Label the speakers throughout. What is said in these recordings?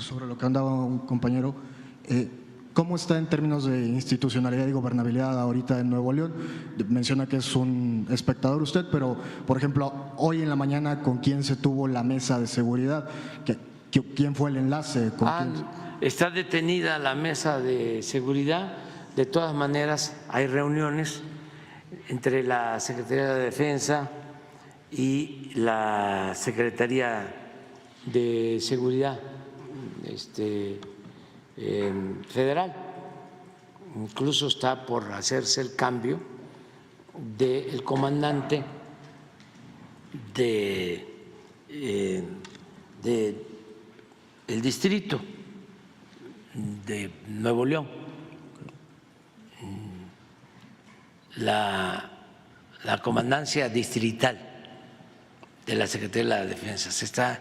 Speaker 1: sobre lo que andaba un compañero. ¿Cómo está en términos de institucionalidad y gobernabilidad ahorita en Nuevo León? Menciona que es un espectador usted, pero, por ejemplo, hoy en la mañana, ¿con quién se tuvo la mesa de seguridad? ¿Quién fue el enlace?
Speaker 2: Está detenida la mesa de seguridad. De todas maneras, hay reuniones entre la Secretaría de Defensa y la Secretaría de Seguridad federal. Incluso está por hacerse el cambio del comandante del distrito de Nuevo León. La comandancia distrital de la Secretaría de la Defensa. Se está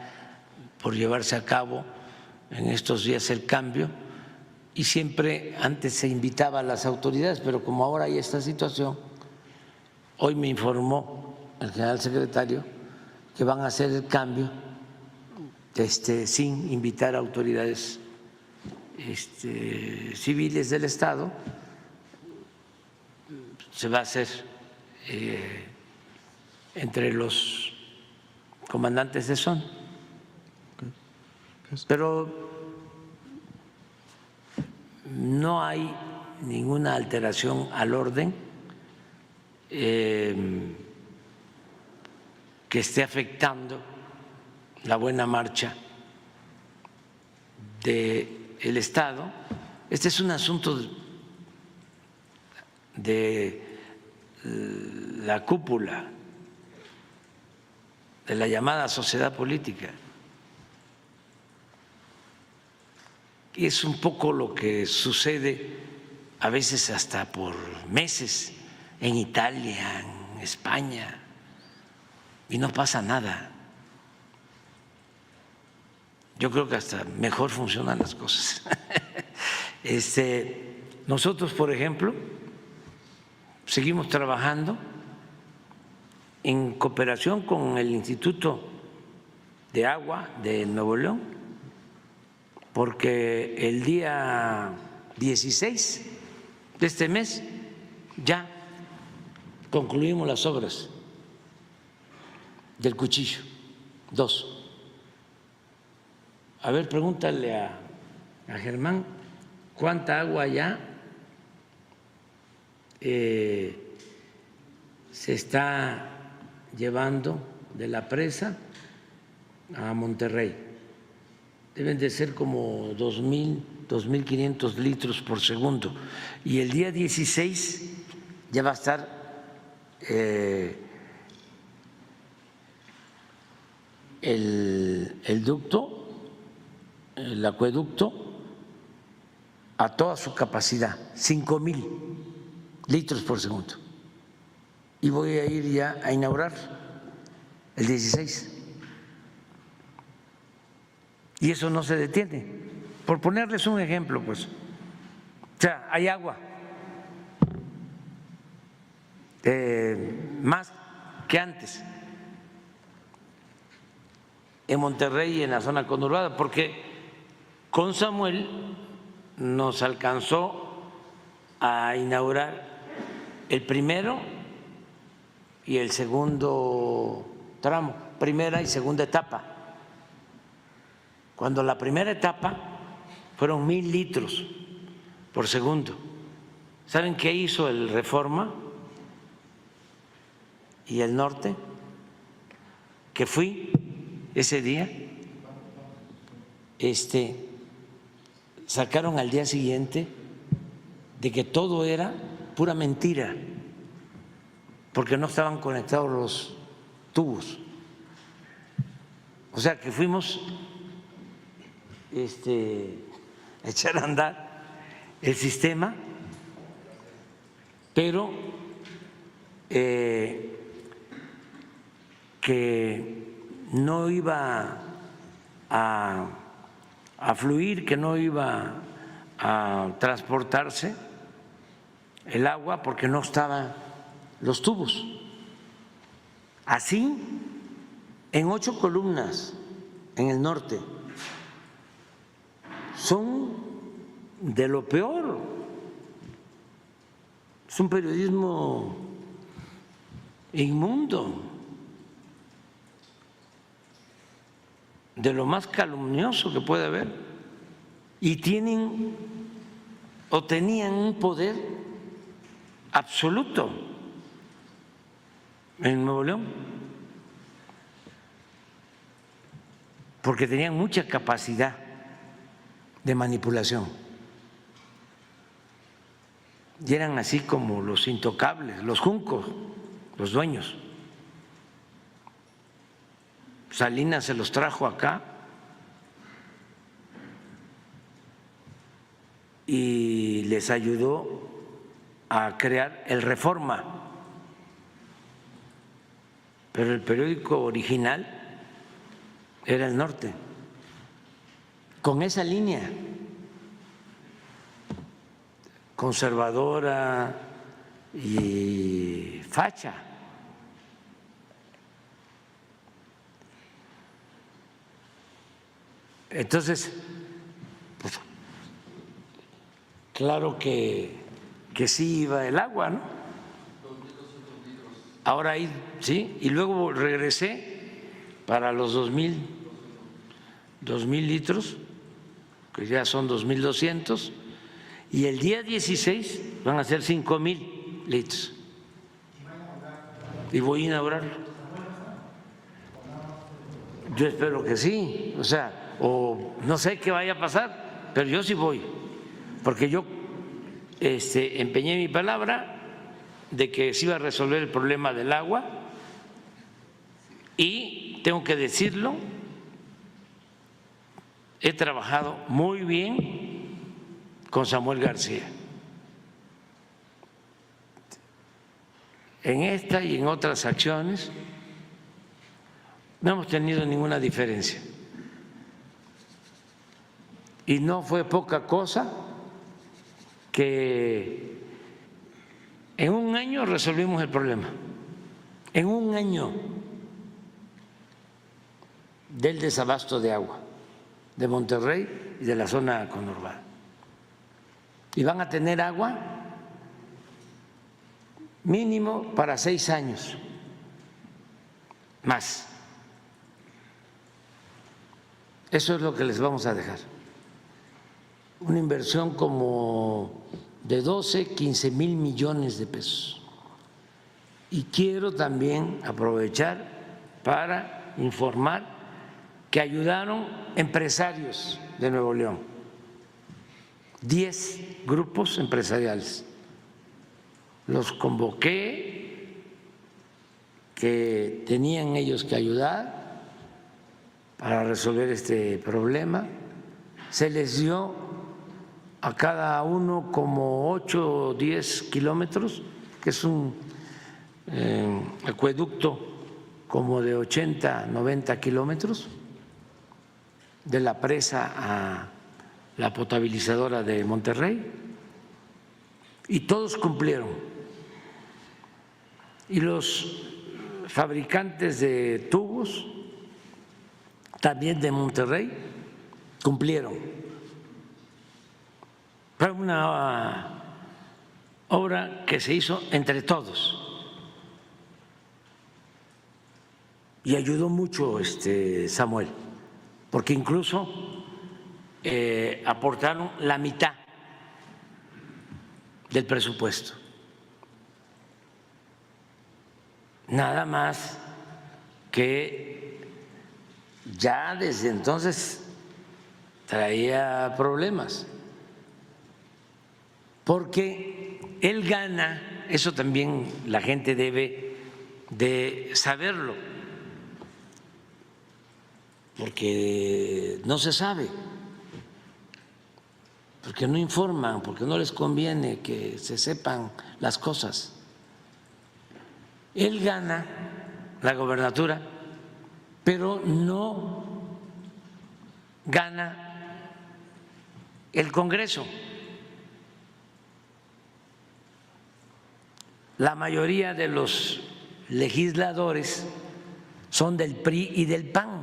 Speaker 2: por llevarse a cabo en estos días el cambio, y siempre antes se invitaba a las autoridades, pero como ahora hay esta situación, hoy me informó el general secretario que van a hacer el cambio sin invitar a autoridades civiles del Estado. Se va a hacer entre los comandantes de zona. Pero no hay ninguna alteración al orden que esté afectando la buena marcha del Estado. Este es un asunto de la cúpula de la llamada sociedad política. Y es un poco lo que sucede a veces hasta por meses en Italia, en España, y no pasa nada. Yo creo que hasta mejor funcionan las cosas. Nosotros, por ejemplo, seguimos trabajando en cooperación con el Instituto de Agua de Nuevo León, porque el día 16 de este mes ya concluimos las obras del Cuchillo 2. A ver, pregúntale a Germán cuánta agua ya se está llevando de la presa a Monterrey. Deben de ser como 2.000, 2.500 litros por segundo. Y el día 16 ya va a estar el ducto, el acueducto, a toda su capacidad, 5.000 litros por segundo. Y voy a ir ya a inaugurar el 16. Y eso no se detiene. Por ponerles un ejemplo, pues, o sea, hay agua, más que antes en Monterrey y en la zona conurbada, porque con Samuel nos alcanzó a inaugurar el primero y el segundo tramo, primera y segunda etapa. Cuando la primera etapa fueron 1.000 litros por segundo. ¿Saben qué hizo el Reforma y el Norte? Que fui ese día, sacaron al día siguiente de que todo era pura mentira, porque no estaban conectados los tubos. O sea que fuimos echar a andar el sistema, pero que no iba a fluir, que no iba a transportarse el agua porque no estaban los tubos. Así, en 8 columnas en el norte, son de lo peor. Es un periodismo inmundo, de lo más calumnioso que puede haber, y tienen o tenían un poder absoluto en Nuevo León, porque tenían mucha capacidad de manipulación y eran así como los intocables, los juncos, los dueños. Salinas se los trajo acá y les ayudó a crear el Reforma, pero el periódico original era El Norte, con esa línea conservadora y facha. Entonces, pues, claro que sí iba el agua, ¿no? Ahora ahí, sí, y luego regresé para los 2,000 litros, que ya son 2,200, y el día 16 van a ser 5,000 litros. Y voy a inaugurarlo. Yo espero que sí, o sea, o no sé qué vaya a pasar, pero yo sí voy, porque yo empeñé mi palabra de que se iba a resolver el problema del agua, y tengo que decirlo, he trabajado muy bien con Samuel García en esta y en otras acciones. No hemos tenido ninguna diferencia y no fue poca cosa que en un año resolvimos el problema, en un año, del desabasto de agua de Monterrey y de la zona conurbada. Y van a tener agua mínimo para 6 años más. Eso es lo que les vamos a dejar. Una inversión como de 12, 15 mil millones de pesos. Y quiero también aprovechar para informar que ayudaron empresarios de Nuevo León, 10 grupos empresariales. Los convoqué, que tenían ellos que ayudar para resolver este problema. Se les dio a cada uno como 8 o 10 kilómetros, que es un acueducto como de 80, 90 kilómetros, de la presa a la potabilizadora de Monterrey, y todos cumplieron. Y los fabricantes de tubos, también de Monterrey, cumplieron. Fue una obra que se hizo entre todos y ayudó mucho Samuel, porque incluso aportaron la mitad del presupuesto. Nada más que ya desde entonces traía problemas, porque él gana, eso también la gente debe de saberlo, porque no se sabe, porque no informan, porque no les conviene que se sepan las cosas. Él gana la gobernatura, pero no gana el Congreso. La mayoría de los legisladores son del PRI y del PAN.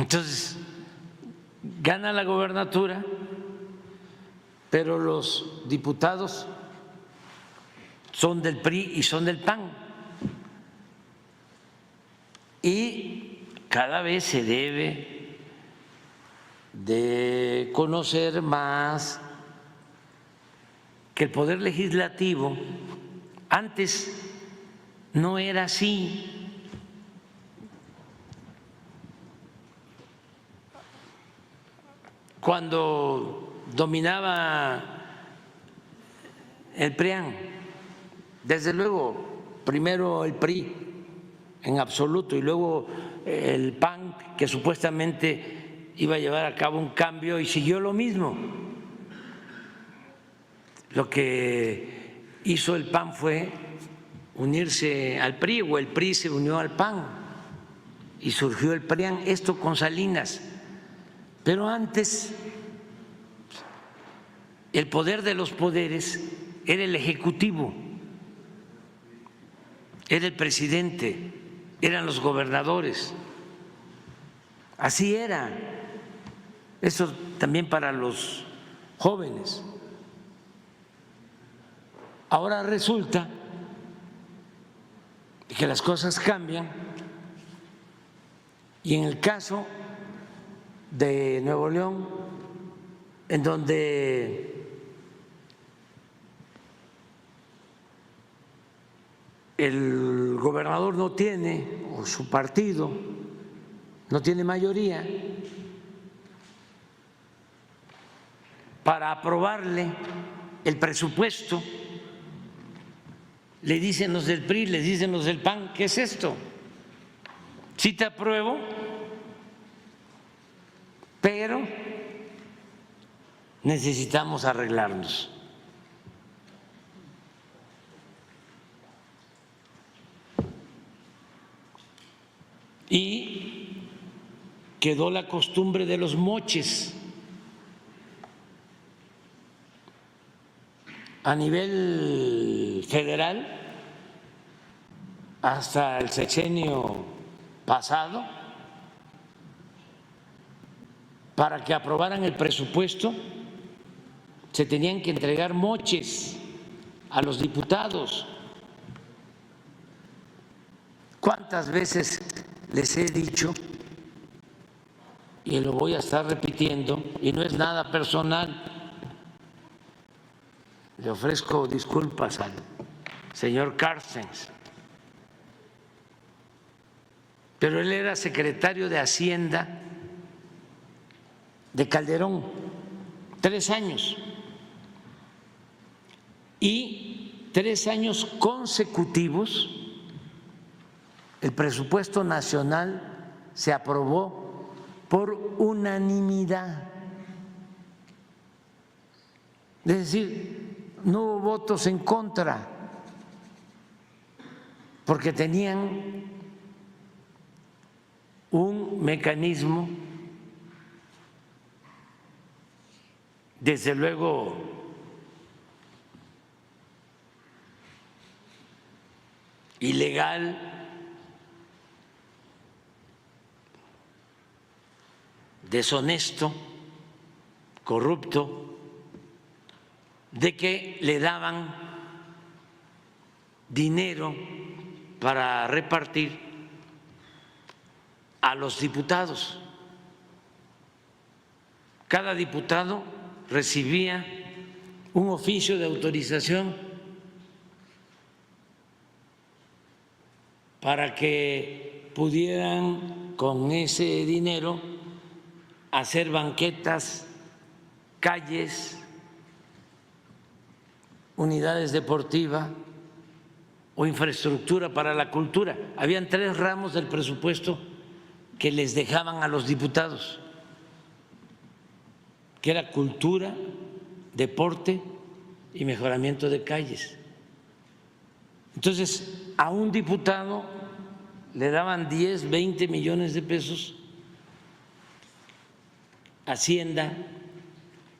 Speaker 2: Entonces, gana la gobernatura, pero los diputados son del PRI y son del PAN. Y cada vez se debe de conocer más que el Poder Legislativo antes no era así. Cuando dominaba el PRIAN, desde luego, primero el PRI en absoluto y luego el PAN, que supuestamente iba a llevar a cabo un cambio y siguió lo mismo. Lo que hizo el PAN fue unirse al PRI, o el PRI se unió al PAN y surgió el PRIAN, esto con Salinas. Pero antes el poder de los poderes era el ejecutivo, era el presidente, eran los gobernadores. Así era. Eso también para los jóvenes. Ahora resulta que las cosas cambian y en el caso de Nuevo León, en donde el gobernador no tiene, o su partido no tiene mayoría para aprobarle el presupuesto, le dicen los del PRI, le dicen los del PAN, ¿qué es esto? Sí te apruebo, pero necesitamos arreglarnos. Y quedó la costumbre de los moches. A nivel federal, hasta el sexenio pasado, para que aprobaran el presupuesto, se tenían que entregar moches a los diputados. ¿Cuántas veces les he dicho, y lo voy a estar repitiendo, y no es nada personal? Le ofrezco disculpas al señor Carstens, pero él era secretario de Hacienda de Calderón 3 años, y 3 años consecutivos el presupuesto nacional se aprobó por unanimidad. Es decir, no hubo votos en contra, porque tenían un mecanismo, desde luego, ilegal, deshonesto, corrupto, de que le daban dinero para repartir a los diputados. Cada diputado recibía un oficio de autorización para que pudieran con ese dinero hacer banquetas, calles, unidades deportivas o infraestructura para la cultura. Habían 3 ramos del presupuesto que les dejaban a los diputados, que era cultura, deporte y mejoramiento de calles. Entonces, a un diputado le daban 10, 20 millones de pesos, Hacienda,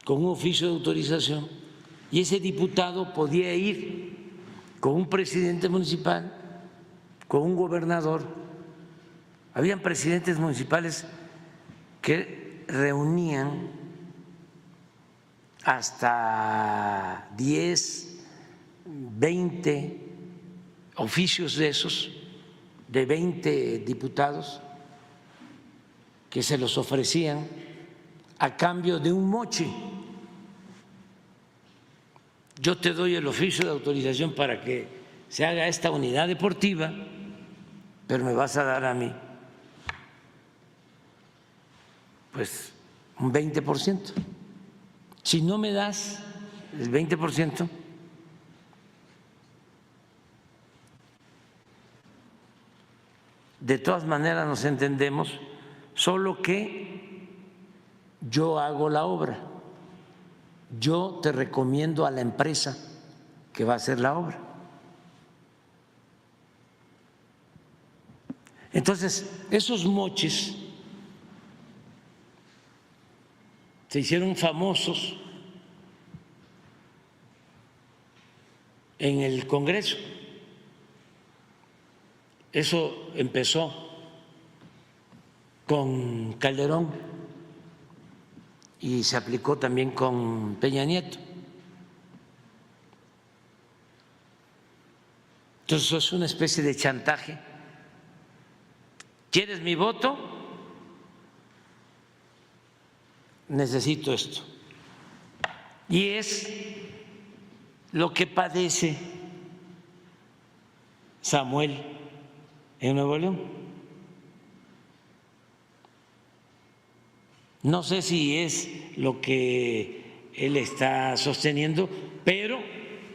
Speaker 2: con un oficio de autorización, y ese diputado podía ir con un presidente municipal, con un gobernador. Habían presidentes municipales que reunían hasta 10, 20 oficios de esos, de 20 diputados, que se los ofrecían a cambio de un moche. Yo te doy el oficio de autorización para que se haga esta unidad deportiva, pero me vas a dar a mí pues un 20%. Si no me das el 20%, de todas maneras nos entendemos, solo que yo hago la obra, yo te recomiendo a la empresa que va a hacer la obra. Entonces, esos moches se hicieron famosos en el Congreso. Eso empezó con Calderón y se aplicó también con Peña Nieto. Entonces, eso es una especie de chantaje. ¿Quieres mi voto? Necesito esto. Y es lo que padece Samuel en Nuevo León. No sé si es lo que él está sosteniendo, pero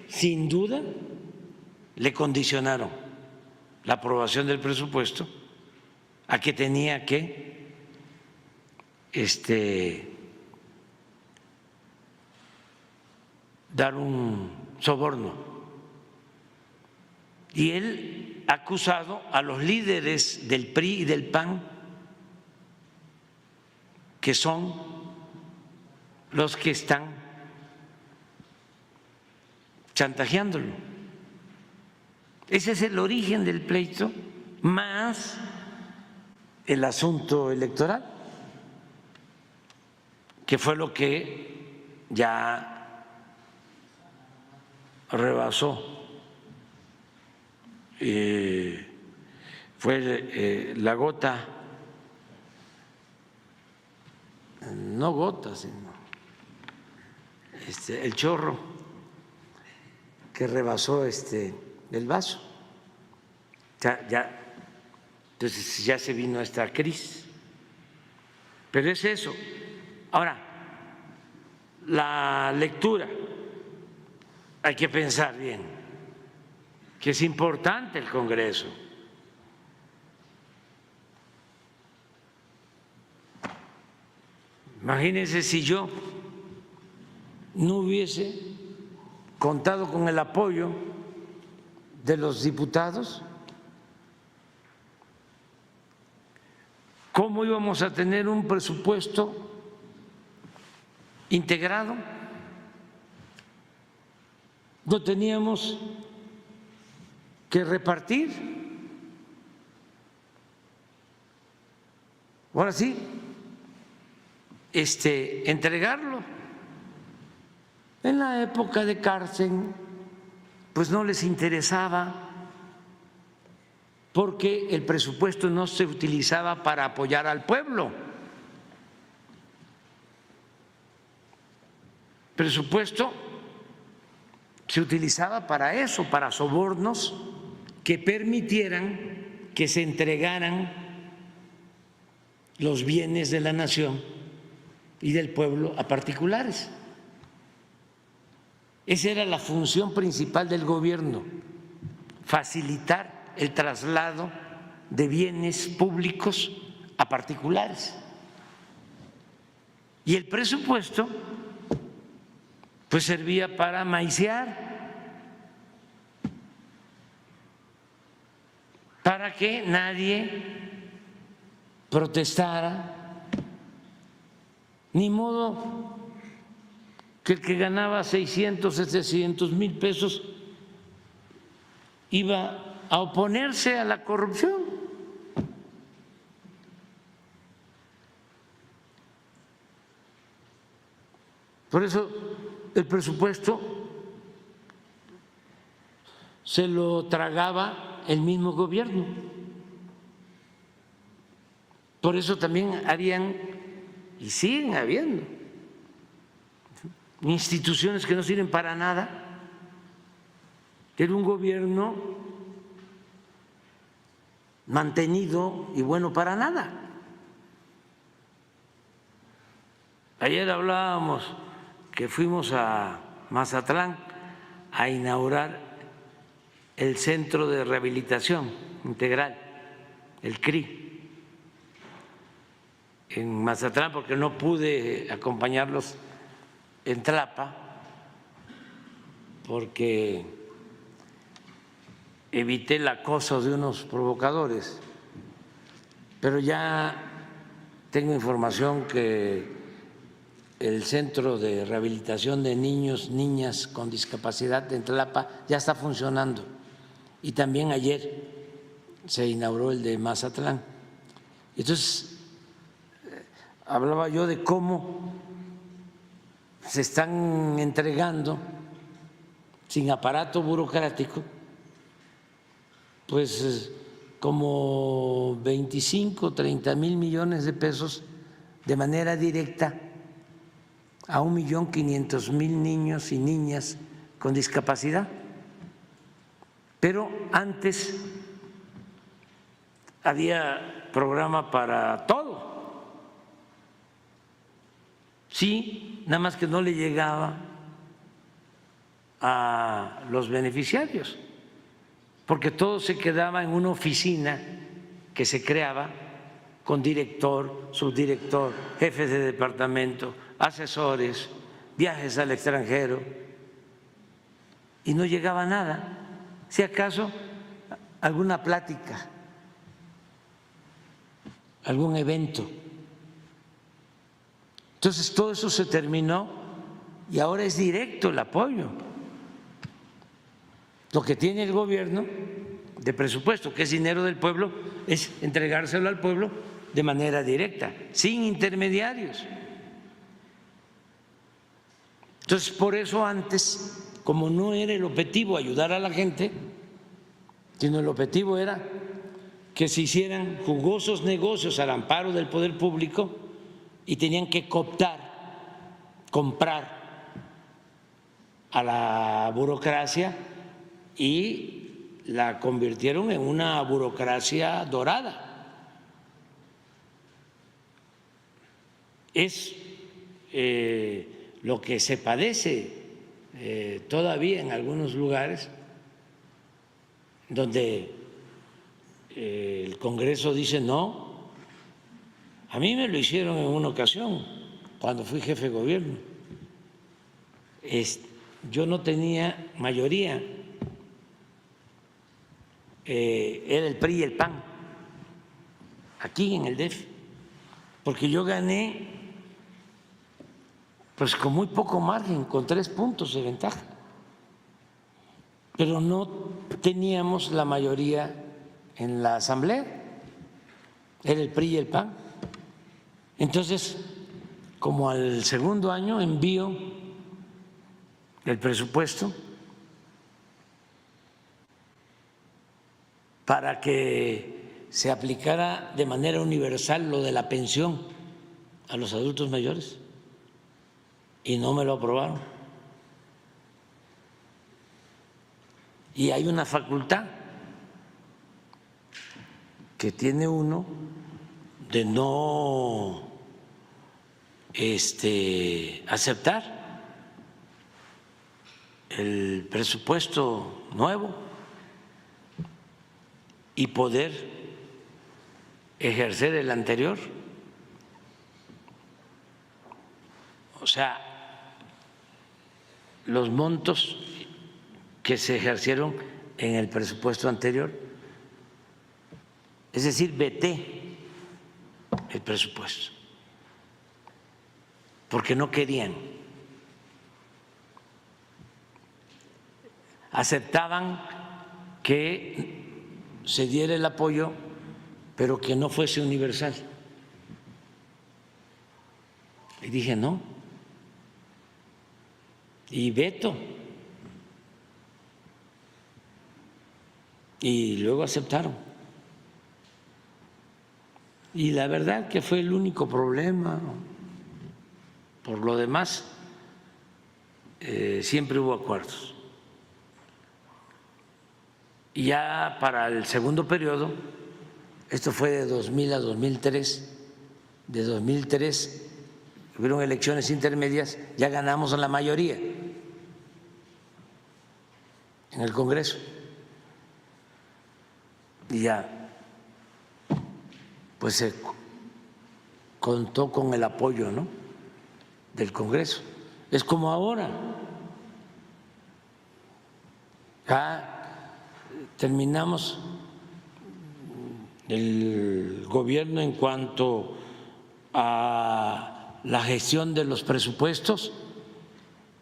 Speaker 2: sin duda le condicionaron la aprobación del presupuesto a que tenía que dar un soborno. Y él ha acusado a los líderes del PRI y del PAN, que son los que están chantajeándolo. Ese es el origen del pleito, más el asunto electoral, que fue lo que ya rebasó, fue la gota, no gota, sino el chorro que rebasó el vaso. Entonces ya se vino esta crisis. Pero es eso. Ahora, la lectura, hay que pensar bien, que es importante el Congreso. Imagínense si yo no hubiese contado con el apoyo de los diputados, ¿cómo íbamos a tener un presupuesto integrado? No teníamos que repartir. Ahora sí, entregarlo. En la época de Cárcel, pues no les interesaba, porque el presupuesto no se utilizaba para apoyar al pueblo. El presupuesto se utilizaba para eso, para sobornos que permitieran que se entregaran los bienes de la nación y del pueblo a particulares. Esa era la función principal del gobierno, facilitar el traslado de bienes públicos a particulares. Y el presupuesto pues servía para maiciar, para que nadie protestara, ni modo que el que ganaba 600, 700 mil pesos iba a oponerse a la corrupción. Por eso el presupuesto se lo tragaba el mismo gobierno. Por eso también habían y siguen habiendo instituciones que no sirven para nada. Era un gobierno mantenido y bueno para nada. Ayer hablábamos que fuimos a Mazatlán a inaugurar el Centro de Rehabilitación Integral, el CRI, en Mazatlán, porque no pude acompañarlos en Tlapa, porque evité el acoso de unos provocadores, pero ya tengo información que el Centro de Rehabilitación de Niños, Niñas con Discapacidad en Tlapa ya está funcionando, y también ayer se inauguró el de Mazatlán. Entonces, hablaba yo de cómo se están entregando sin aparato burocrático, pues como 25, 30 mil millones de pesos de manera directa a 1.500.000 niños y niñas con discapacidad. Pero antes había programa para todo. Sí, nada más que no le llegaba a los beneficiarios, porque todo se quedaba en una oficina que se creaba con director, subdirector, jefes de departamento, asesores, viajes al extranjero, y no llegaba nada. Si acaso alguna plática, algún evento. Entonces todo eso se terminó y ahora es directo el apoyo. Lo que tiene el gobierno de presupuesto, que es dinero del pueblo, es entregárselo al pueblo de manera directa, sin intermediarios. Entonces, por eso antes, como no era el objetivo ayudar a la gente, sino el objetivo era que se hicieran jugosos negocios al amparo del poder público y tenían que cooptar, comprar a la burocracia, y la convirtieron en una burocracia dorada. Es lo que se padece todavía en algunos lugares donde el Congreso dice no. A mí me lo hicieron en una ocasión cuando fui jefe de gobierno. Yo no tenía mayoría, era el PRI y el PAN aquí en el DF, porque yo gané pues con muy poco margen, con 3 puntos de ventaja, pero no teníamos la mayoría en la asamblea, era el PRI y el PAN. Entonces, como al segundo año envío el presupuesto para que se aplicara de manera universal lo de la pensión a los adultos mayores, y no me lo aprobaron. Y hay una facultad que tiene uno de no aceptar el presupuesto nuevo y poder ejercer el anterior. O sea, los montos que se ejercieron en el presupuesto anterior, es decir, veté el presupuesto porque no querían, aceptaban que se diera el apoyo, pero que no fuese universal. Y dije no, y veto. Y luego aceptaron. Y la verdad que fue el único problema. Por lo demás, siempre hubo acuerdos. Y ya para el segundo periodo, esto fue de 2000 a 2003, de 2003 hubieron elecciones intermedias, ya ganamos en la mayoría en el Congreso. Y ya pues se contó con el apoyo, ¿no?, del Congreso. Es como ahora. Ya terminamos el gobierno en cuanto a la gestión de los presupuestos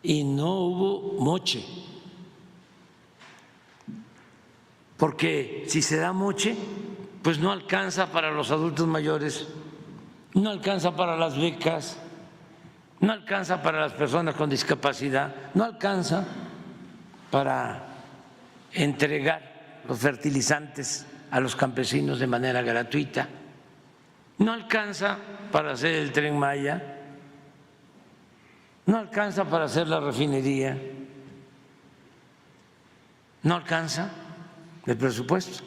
Speaker 2: y no hubo moche. Porque si se da moche, pues no alcanza para los adultos mayores, no alcanza para las becas, no alcanza para las personas con discapacidad, no alcanza para entregar los fertilizantes a los campesinos de manera gratuita, no alcanza para hacer el Tren Maya, no alcanza para hacer la refinería, no alcanza el presupuesto.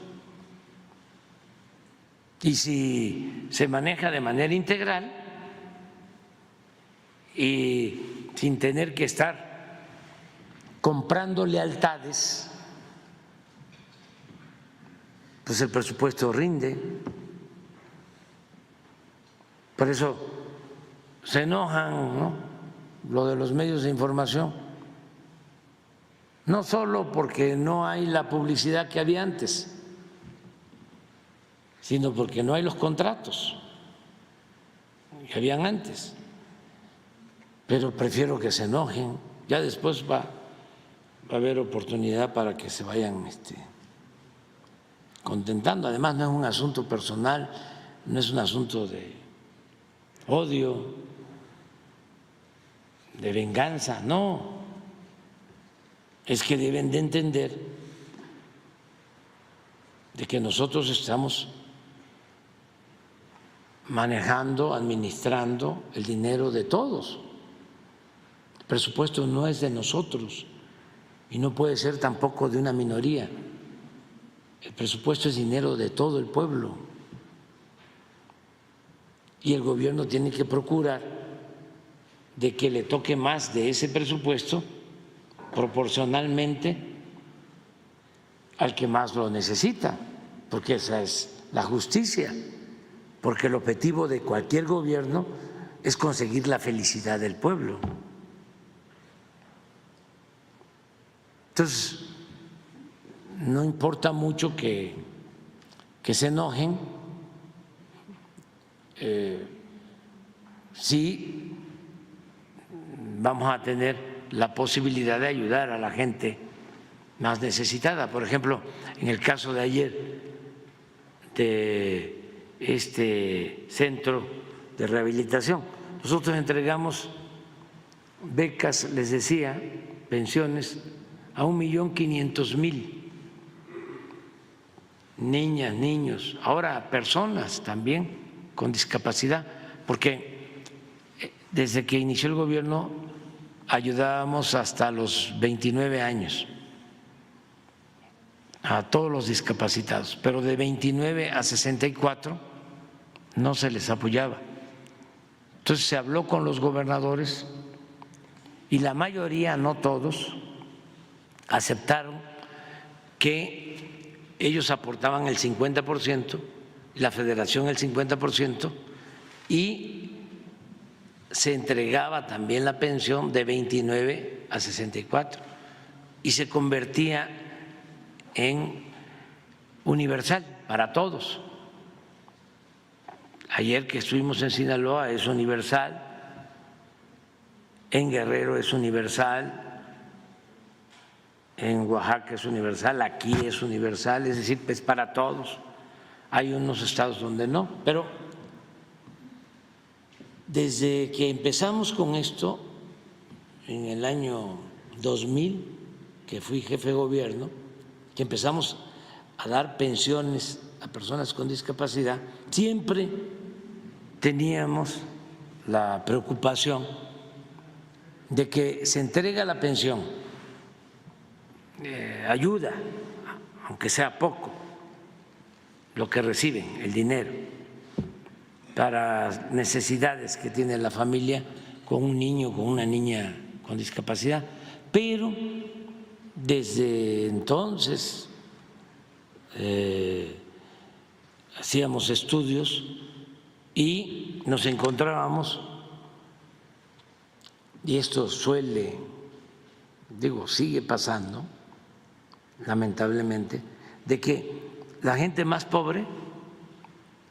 Speaker 2: Y si se maneja de manera integral y sin tener que estar comprando lealtades, pues el presupuesto rinde. Por eso se enojan, ¿no?, lo de los medios de información, no solo porque no hay la publicidad que había antes, sino porque no hay los contratos que habían antes. Pero prefiero que se enojen, ya después va a haber oportunidad para que se vayan contentando. Además no es un asunto personal, no es un asunto de odio, de venganza, no. Es que deben de entender de que nosotros estamos manejando, administrando el dinero de todos. El presupuesto no es de nosotros y no puede ser tampoco de una minoría. El presupuesto es dinero de todo el pueblo y el gobierno tiene que procurar de que le toque más de ese presupuesto proporcionalmente al que más lo necesita, porque esa es la justicia, porque el objetivo de cualquier gobierno es conseguir la felicidad del pueblo. Entonces, no importa mucho que se enojen, sí vamos a tener la posibilidad de ayudar a la gente más necesitada. Por ejemplo, en el caso de ayer de este centro de rehabilitación, nosotros entregamos becas, les decía, pensiones a 1.500.000 niñas, niños, ahora personas también con discapacidad, porque desde que inició el gobierno ayudábamos hasta los 29 años a todos los discapacitados, pero de 29 a 64 no se les apoyaba. Entonces se habló con los gobernadores y la mayoría, no todos, aceptaron que ellos aportaban el 50%, la federación el 50%, y se entregaba también la pensión de 29 a 64 y se convertía en universal para todos. Ayer que estuvimos en Sinaloa es universal, en Guerrero es universal, en Oaxaca es universal, aquí es universal, es decir, es para todos. Hay unos estados donde no, pero desde que empezamos con esto en el año 2000, que fui jefe de gobierno, que empezamos a dar pensiones a personas con discapacidad, siempre teníamos la preocupación de que se entrega la pensión, ayuda, aunque sea poco, lo que reciben, el dinero, para necesidades que tiene la familia con un niño, con una niña con discapacidad, pero desde entonces hacíamos estudios y nos encontrábamos, y esto sigue pasando, lamentablemente, de que la gente más pobre,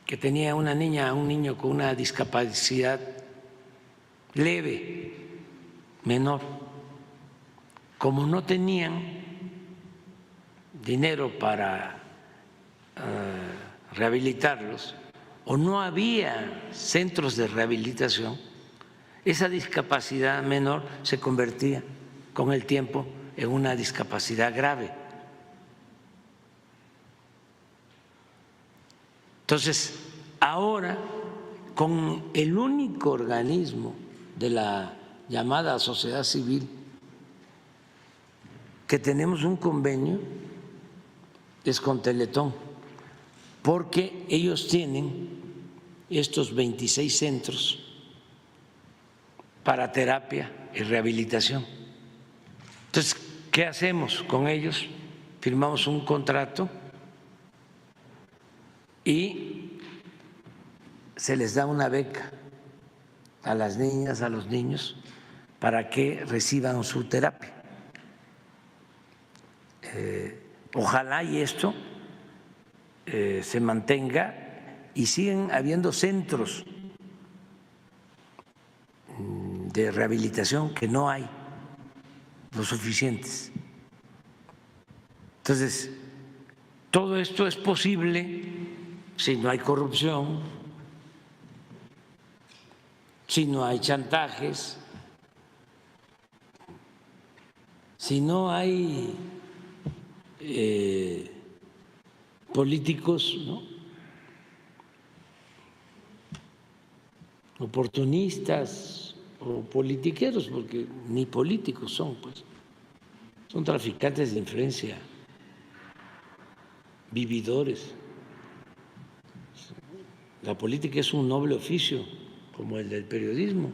Speaker 2: que tenía una niña o un niño con una discapacidad leve, menor, como no tenían dinero para rehabilitarlos o no había centros de rehabilitación, esa discapacidad menor se convertía con el tiempo en una discapacidad grave. Entonces, ahora, con el único organismo de la llamada sociedad civil que tenemos un convenio, es con Teletón, porque ellos tienen estos 26 centros para terapia y rehabilitación. Entonces, ¿qué hacemos con ellos? Firmamos un contrato y se les da una beca a las niñas, a los niños, para que reciban su terapia. Ojalá y esto se mantenga y siguen habiendo centros de rehabilitación que no hay los suficientes. Entonces, todo esto es posible si no hay corrupción, si no hay chantajes, si no hay políticos, ¿no?, oportunistas o politiqueros, porque ni políticos son, pues, son traficantes de influencia, vividores. La política es un noble oficio, como el del periodismo.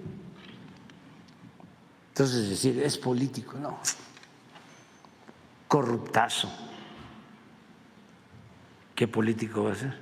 Speaker 2: Entonces, decir, es político, no, corruptazo. ¿Qué político va a ser?